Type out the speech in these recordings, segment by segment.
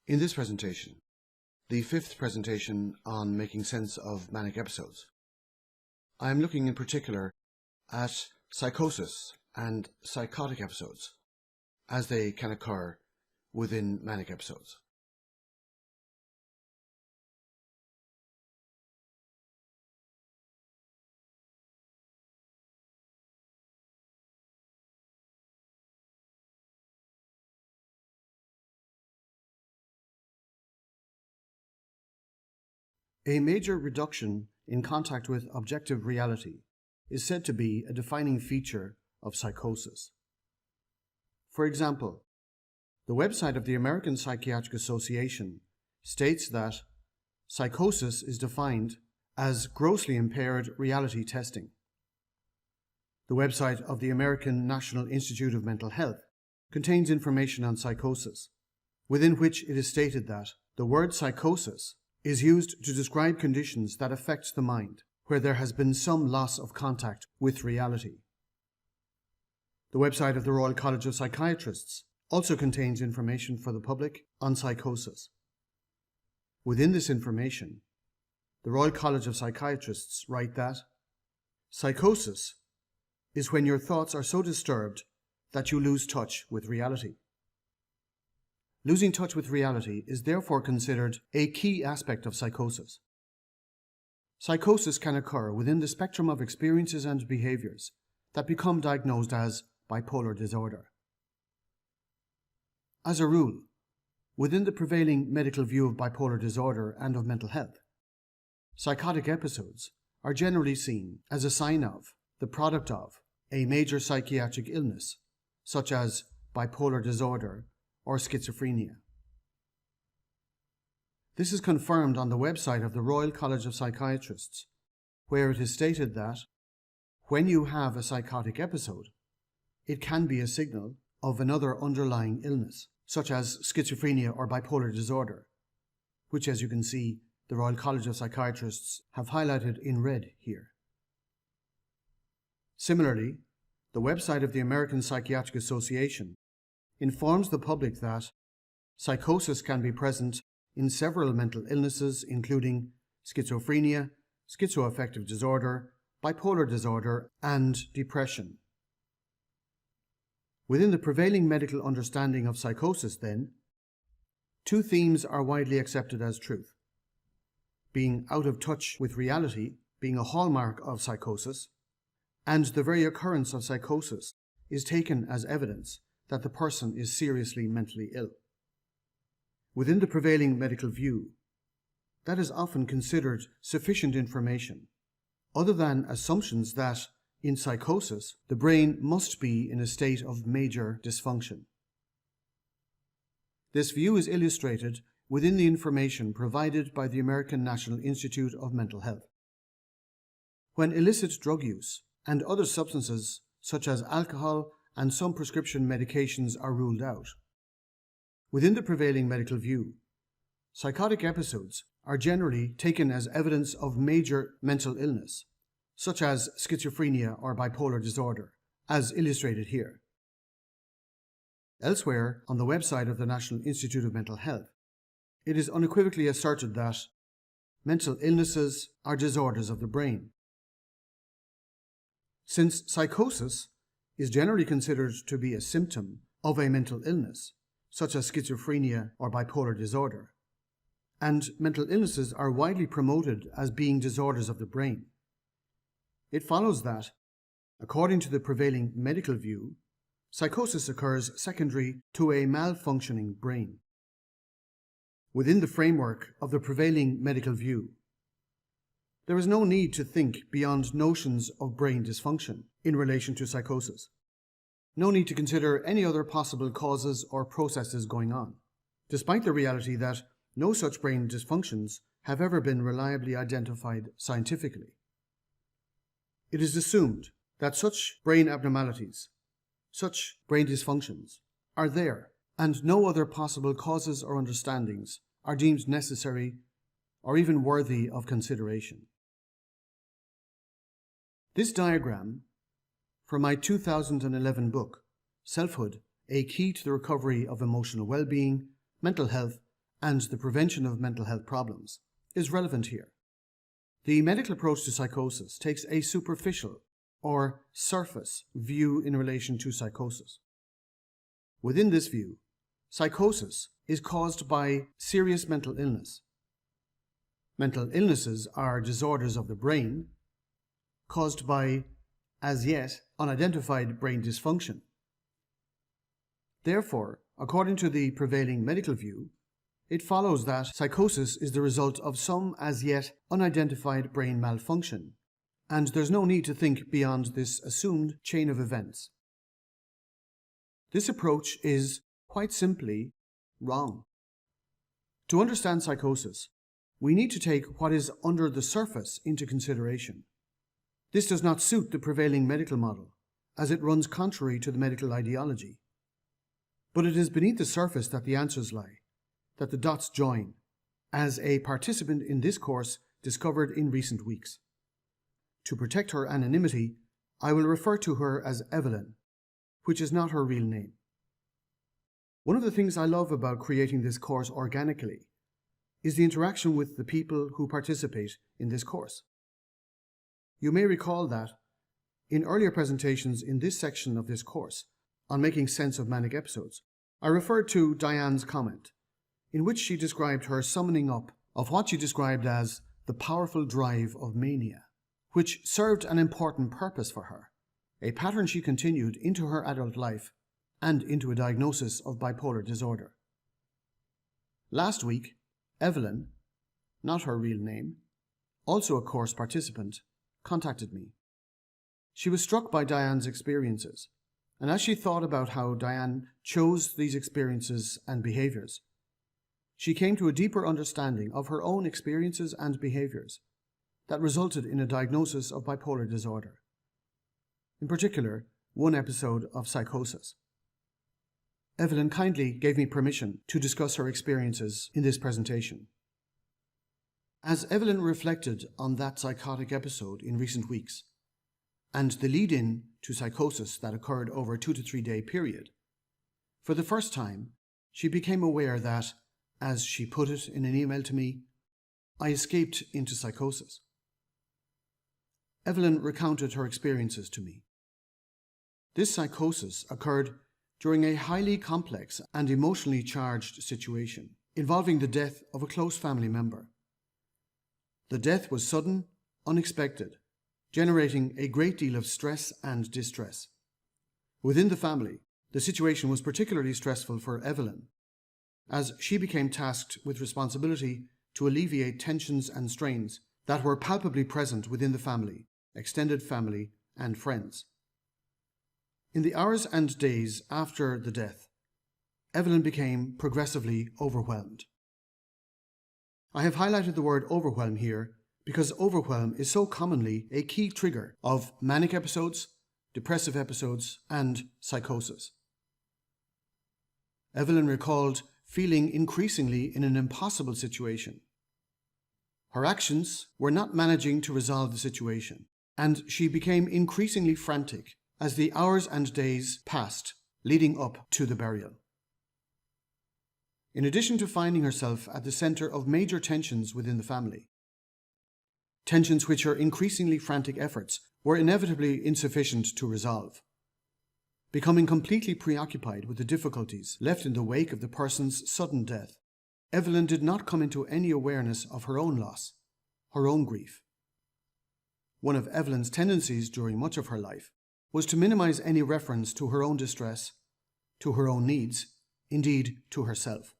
In this presentation, the fifth presentation on making sense of manic episodes, I am looking in particular at psychosis and psychotic episodes as they can occur within manic episodes. A major reduction in contact with objective reality is said to be a defining feature of psychosis. For example, the website of the American Psychiatric Association states that psychosis is defined as grossly impaired reality testing. The website of the American National Institute of Mental Health contains information on psychosis, within which it is stated that the word psychosis is used to describe conditions that affect the mind, where there has been some loss of contact with reality. The website of the Royal College of Psychiatrists also contains information for the public on psychosis. Within this information, the Royal College of Psychiatrists write that psychosis is when your thoughts are so disturbed that you lose touch with reality. Losing touch with reality is therefore considered a key aspect of psychosis. Psychosis can occur within the spectrum of experiences and behaviors that become diagnosed as bipolar disorder. As a rule, within the prevailing medical view of bipolar disorder and of mental health, psychotic episodes are generally seen as a sign of, the product of, a major psychiatric illness, such as bipolar disorder or schizophrenia. This is confirmed on the website of the Royal College of Psychiatrists, where it is stated that when you have a psychotic episode, it can be a signal of another underlying illness, such as schizophrenia or bipolar disorder, which, as you can see, the Royal College of Psychiatrists have highlighted in red here. Similarly, the website of the American Psychiatric Association informs the public that psychosis can be present in several mental illnesses, including schizophrenia, schizoaffective disorder, bipolar disorder, and depression. Within the prevailing medical understanding of psychosis, then, two themes are widely accepted as truth: being out of touch with reality being a hallmark of psychosis, and the very occurrence of psychosis is taken as evidence that the person is seriously mentally ill. Within the prevailing medical view, that is often considered sufficient information, other than assumptions that, in psychosis, the brain must be in a state of major dysfunction. This view is illustrated within the information provided by the American National Institute of Mental Health. When illicit drug use and other substances, such as alcohol and some prescription medications, are ruled out, within the prevailing medical view, psychotic episodes are generally taken as evidence of major mental illness, such as schizophrenia or bipolar disorder, as illustrated here. Elsewhere, on the website of the National Institute of Mental Health, it is unequivocally asserted that mental illnesses are disorders of the brain. Since psychosis is generally considered to be a symptom of a mental illness, such as schizophrenia or bipolar disorder, and mental illnesses are widely promoted as being disorders of the brain, it follows that, according to the prevailing medical view, psychosis occurs secondary to a malfunctioning brain. Within the framework of the prevailing medical view, there is no need to think beyond notions of brain dysfunction in relation to psychosis. No need to consider any other possible causes or processes going on, despite the reality that no such brain dysfunctions have ever been reliably identified scientifically. It is assumed that such brain abnormalities, such brain dysfunctions, are there, and no other possible causes or understandings are deemed necessary or even worthy of consideration. This diagram, from my 2011 book, Selfhood, A Key to the Recovery of Emotional Well-Being, Mental Health, and the prevention of mental health problems is relevant here. The medical approach to psychosis takes a superficial or surface view in relation to psychosis. Within this view, psychosis is caused by serious mental illness. Mental illnesses are disorders of the brain caused by, as yet, unidentified brain dysfunction. Therefore, according to the prevailing medical view, it follows that psychosis is the result of some as yet unidentified brain malfunction, and there's no need to think beyond this assumed chain of events. This approach is, quite simply, wrong. To understand psychosis, we need to take what is under the surface into consideration. This does not suit the prevailing medical model, as it runs contrary to the medical ideology. But it is beneath the surface that the answers lie, that the dots join, as a participant in this course discovered in recent weeks. To protect her anonymity, I will refer to her as Evelyn, which is not her real name. One of the things I love about creating this course organically is the interaction with the people who participate in this course. You may recall that, in earlier presentations in this section of this course, on making sense of manic episodes, I referred to Diane's comment, in which she described her summoning up of what she described as the powerful drive of mania, which served an important purpose for her, a pattern she continued into her adult life and into a diagnosis of bipolar disorder. Last week, Evelyn, not her real name, also a course participant, contacted me. She was struck by Diane's experiences, and as she thought about how Diane chose these experiences and behaviors, she came to a deeper understanding of her own experiences and behaviors that resulted in a diagnosis of bipolar disorder. In particular, one episode of psychosis. Evelyn kindly gave me permission to discuss her experiences in this presentation. As Evelyn reflected on that psychotic episode in recent weeks, and the lead-in to psychosis that occurred over a 2 to 3 day period, for the first time, she became aware that, as she put it in an email to me, I escaped into psychosis. Evelyn recounted her experiences to me. This psychosis occurred during a highly complex and emotionally charged situation involving the death of a close family member. The death was sudden, unexpected, generating a great deal of stress and distress. Within the family, the situation was particularly stressful for Evelyn, as she became tasked with responsibility to alleviate tensions and strains that were palpably present within the family, extended family, and friends. In the hours and days after the death, Evelyn became progressively overwhelmed. I have highlighted the word overwhelm here because overwhelm is so commonly a key trigger of manic episodes, depressive episodes, and psychosis. Evelyn recalled feeling increasingly in an impossible situation. Her actions were not managing to resolve the situation, and she became increasingly frantic as the hours and days passed leading up to the burial. In addition to finding herself at the center of major tensions within the family, tensions which her increasingly frantic efforts were inevitably insufficient to resolve, becoming completely preoccupied with the difficulties left in the wake of the person's sudden death, Evelyn did not come into any awareness of her own loss, her own grief. One of Evelyn's tendencies during much of her life was to minimize any reference to her own distress, to her own needs, indeed to herself.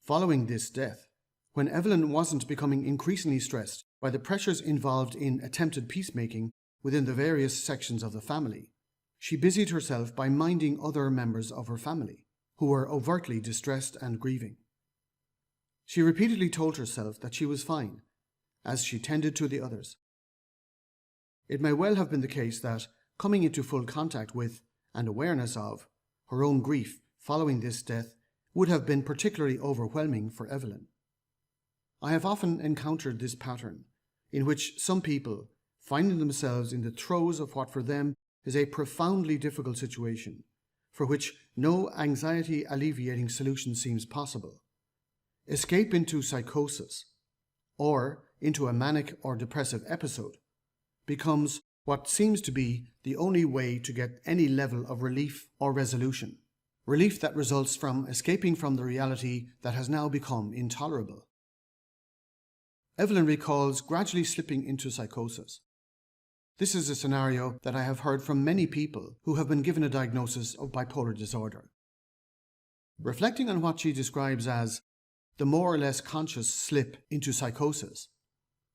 Following this death, when Evelyn wasn't becoming increasingly stressed by the pressures involved in attempted peacemaking within the various sections of the family, she busied herself by minding other members of her family, who were overtly distressed and grieving. She repeatedly told herself that she was fine, as she tended to the others. It may well have been the case that, coming into full contact with, and awareness of, her own grief following this death would have been particularly overwhelming for Evelyn. I have often encountered this pattern, in which some people, finding themselves in the throes of what for them is a profoundly difficult situation, for which no anxiety-alleviating solution seems possible, escape into psychosis, or into a manic or depressive episode, becomes what seems to be the only way to get any level of relief or resolution. Relief that results from escaping from the reality that has now become intolerable. Evelyn recalls gradually slipping into psychosis. This is a scenario that I have heard from many people who have been given a diagnosis of bipolar disorder. Reflecting on what she describes as the more or less conscious slip into psychosis,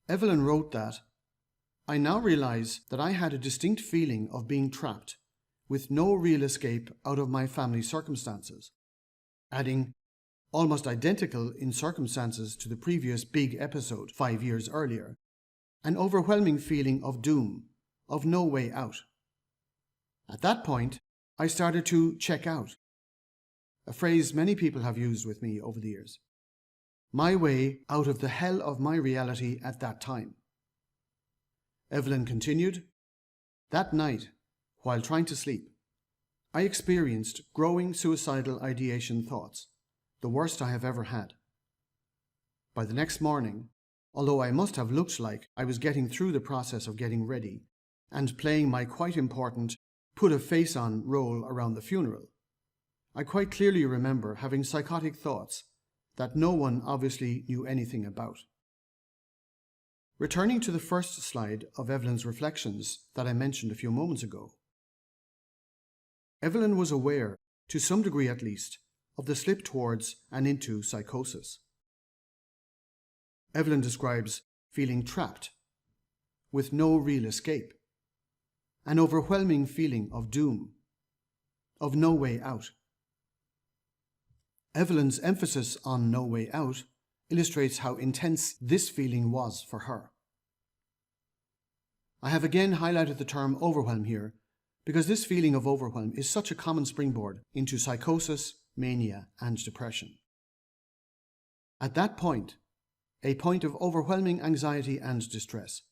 Evelyn wrote that, "I now realize that I had a distinct feeling of being trapped, with no real escape out of my family circumstances," adding, "almost identical in circumstances to the previous big episode 5 years earlier, an overwhelming feeling of doom, of no way out. At that point, I started to check out, a phrase many people have used with me over the years. My way out of the hell of my reality at that time." Evelyn continued, "That night, while trying to sleep, I experienced growing suicidal ideation thoughts, the worst I have ever had. By the next morning, although I must have looked like I was getting through the process of getting ready and playing my quite important put-a-face-on role around the funeral, I quite clearly remember having psychotic thoughts that no one obviously knew anything about." Returning to the first slide of Evelyn's reflections that I mentioned a few moments ago, Evelyn was aware, to some degree at least, of the slip towards and into psychosis. Evelyn describes feeling trapped, with no real escape, an overwhelming feeling of doom, of no way out. Evelyn's emphasis on no way out illustrates how intense this feeling was for her. I have again highlighted the term overwhelm here because this feeling of overwhelm is such a common springboard into psychosis, mania, and depression. At that point, a point of overwhelming anxiety and distress,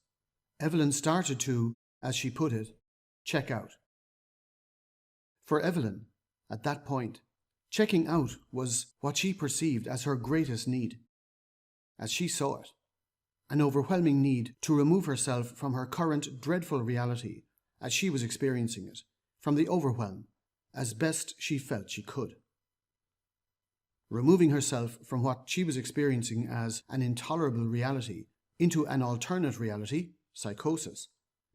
Evelyn started to, as she put it, check out. For Evelyn, at that point, checking out was what she perceived as her greatest need. As she saw it, an overwhelming need to remove herself from her current dreadful reality as she was experiencing it, from the overwhelm, as best she felt she could. Removing herself from what she was experiencing as an intolerable reality into an alternate reality, psychosis,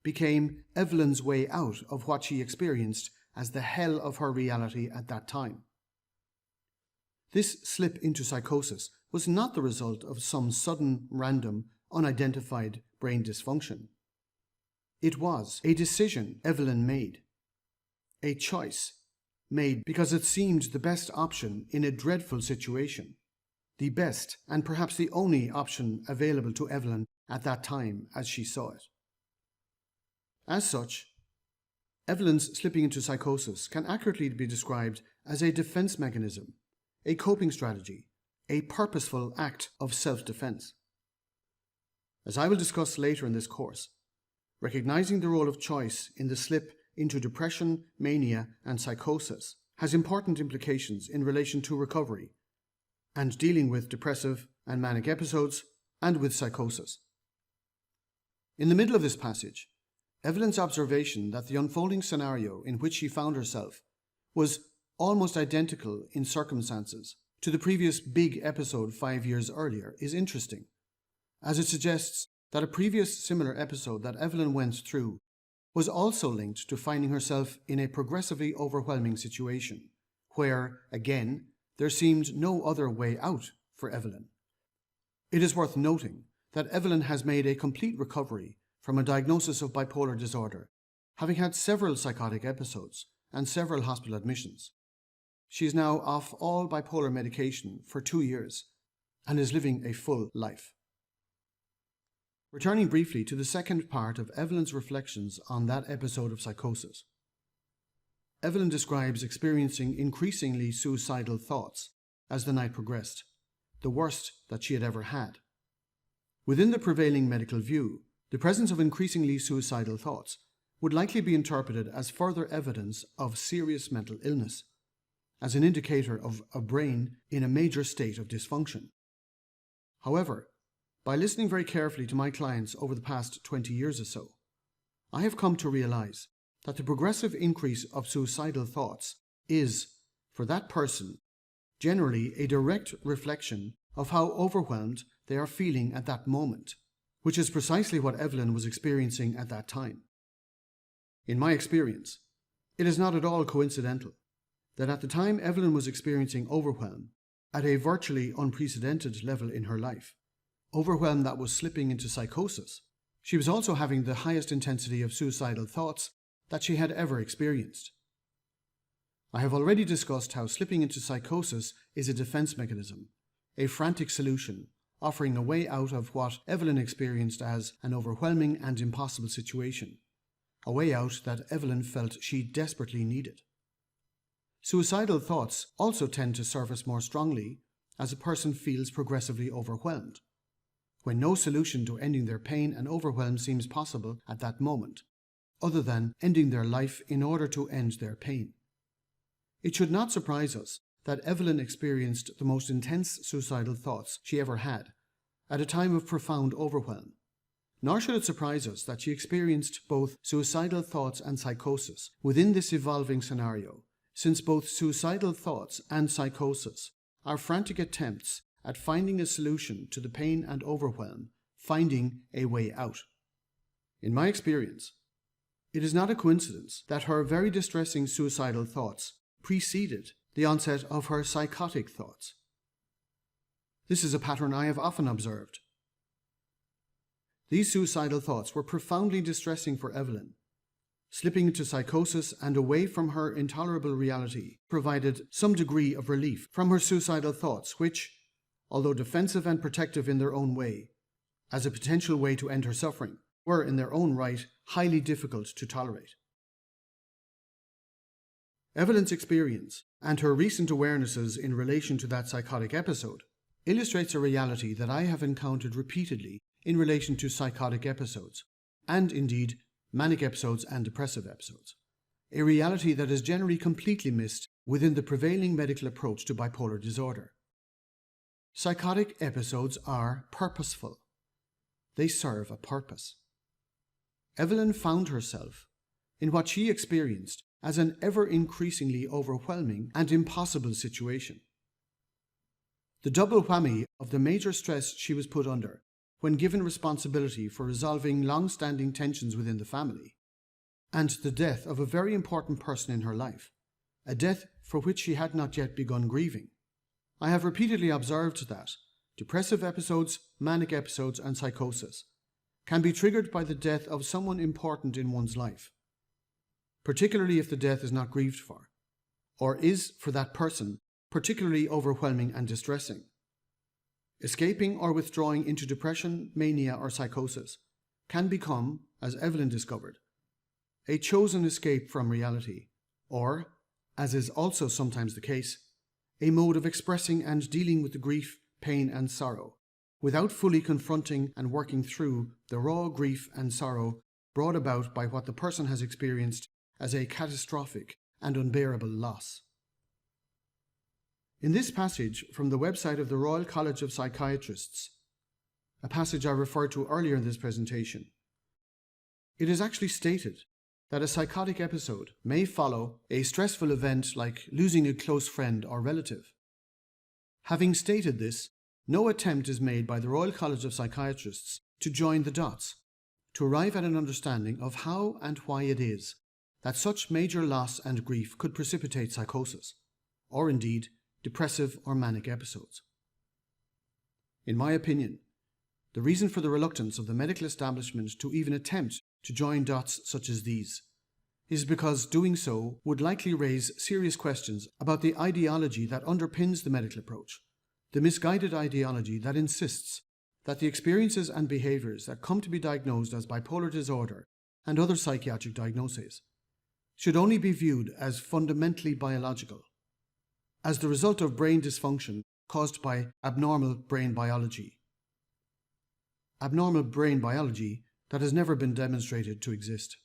became Evelyn's way out of what she experienced as the hell of her reality at that time. This slip into psychosis was not the result of some sudden, random, unidentified brain dysfunction. It was a decision Evelyn made, a choice made because it seemed the best option in a dreadful situation, the best and perhaps the only option available to Evelyn at that time as she saw it. As such, Evelyn's slipping into psychosis can accurately be described as a defense mechanism, a coping strategy, a purposeful act of self-defense. As I will discuss later in this course, recognizing the role of choice in the slip into depression, mania, and psychosis has important implications in relation to recovery and dealing with depressive and manic episodes and with psychosis. In the middle of this passage, Evelyn's observation that the unfolding scenario in which she found herself was almost identical in circumstances to the previous big episode 5 years earlier is interesting, as it suggests that a previous similar episode that Evelyn went through was also linked to finding herself in a progressively overwhelming situation, where, again, there seemed no other way out for Evelyn. It is worth noting that Evelyn has made a complete recovery from a diagnosis of bipolar disorder, having had several psychotic episodes and several hospital admissions. She is now off all bipolar medication for 2 years and is living a full life. Returning briefly to the second part of Evelyn's reflections on that episode of psychosis, Evelyn describes experiencing increasingly suicidal thoughts as the night progressed, the worst that she had ever had. Within the prevailing medical view, the presence of increasingly suicidal thoughts would likely be interpreted as further evidence of serious mental illness, as an indicator of a brain in a major state of dysfunction, However, by listening very carefully to my clients over the past 20 years or so, I have come to realize that the progressive increase of suicidal thoughts is, for that person, generally a direct reflection of how overwhelmed they are feeling at that moment, which is precisely what Evelyn was experiencing at that time. In my experience, it is not at all coincidental that at the time Evelyn was experiencing overwhelm at a virtually unprecedented level in her life, overwhelm that was slipping into psychosis, she was also having the highest intensity of suicidal thoughts that she had ever experienced. I have already discussed how slipping into psychosis is a defense mechanism, a frantic solution, offering a way out of what Evelyn experienced as an overwhelming and impossible situation, a way out that Evelyn felt she desperately needed. Suicidal thoughts also tend to surface more strongly as a person feels progressively overwhelmed, when no solution to ending their pain and overwhelm seems possible at that moment, other than ending their life in order to end their pain. It should not surprise us that Evelyn experienced the most intense suicidal thoughts she ever had at a time of profound overwhelm. Nor should it surprise us that she experienced both suicidal thoughts and psychosis within this evolving scenario, since both suicidal thoughts and psychosis are frantic attempts at finding a solution to the pain and overwhelm, finding a way out. In my experience, it is not a coincidence that her very distressing suicidal thoughts preceded the onset of her psychotic thoughts. This is a pattern I have often observed. These suicidal thoughts were profoundly distressing for Evelyn. Slipping into psychosis and away from her intolerable reality provided some degree of relief from her suicidal thoughts, which, although defensive and protective in their own way, as a potential way to end her suffering, were in their own right highly difficult to tolerate. Evelyn's experience and her recent awarenesses in relation to that psychotic episode illustrates a reality that I have encountered repeatedly in relation to psychotic episodes, and indeed manic episodes and depressive episodes, a reality that is generally completely missed within the prevailing medical approach to bipolar disorder. Psychotic episodes are purposeful. They serve a purpose. Evelyn found herself in what she experienced as an ever-increasingly overwhelming and impossible situation. The double whammy of the major stress she was put under when given responsibility for resolving long-standing tensions within the family, and the death of a very important person in her life, a death for which she had not yet begun grieving. I have repeatedly observed that depressive episodes, manic episodes, and psychosis can be triggered by the death of someone important in one's life, particularly if the death is not grieved for, or is, for that person, particularly overwhelming and distressing. Escaping or withdrawing into depression, mania, or psychosis can become, as Evelyn discovered, a chosen escape from reality, or, as is also sometimes the case, a mode of expressing and dealing with the grief, pain, and sorrow, without fully confronting and working through the raw grief and sorrow brought about by what the person has experienced as a catastrophic and unbearable loss. In this passage from the website of the Royal College of Psychiatrists, a passage I referred to earlier in this presentation, it is actually stated that a psychotic episode may follow a stressful event like losing a close friend or relative. Having stated this, no attempt is made by the Royal College of Psychiatrists to join the dots, to arrive at an understanding of how and why it is that such major loss and grief could precipitate psychosis, or indeed depressive or manic episodes. In my opinion, the reason for the reluctance of the medical establishment to even attempt to join dots such as these is because doing so would likely raise serious questions about the ideology that underpins the medical approach, the misguided ideology that insists that the experiences and behaviors that come to be diagnosed as bipolar disorder and other psychiatric diagnoses should only be viewed as fundamentally biological, as the result of brain dysfunction caused by abnormal brain biology. Abnormal brain biology that has never been demonstrated to exist.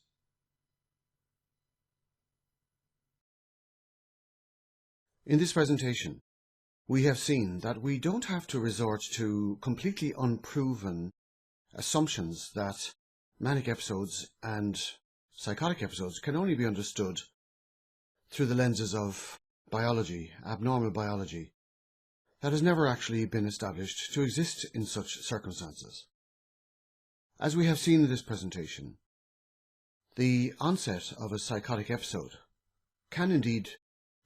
In this presentation, we have seen that we don't have to resort to completely unproven assumptions that manic episodes and psychotic episodes can only be understood through the lenses of biology, abnormal biology, that has never actually been established to exist in such circumstances. As we have seen in this presentation, the onset of a psychotic episode can indeed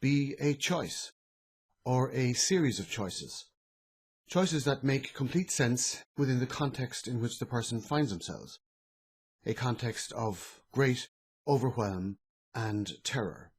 be a choice, or a series of choices. Choices that make complete sense within the context in which the person finds themselves. A context of great overwhelm and terror.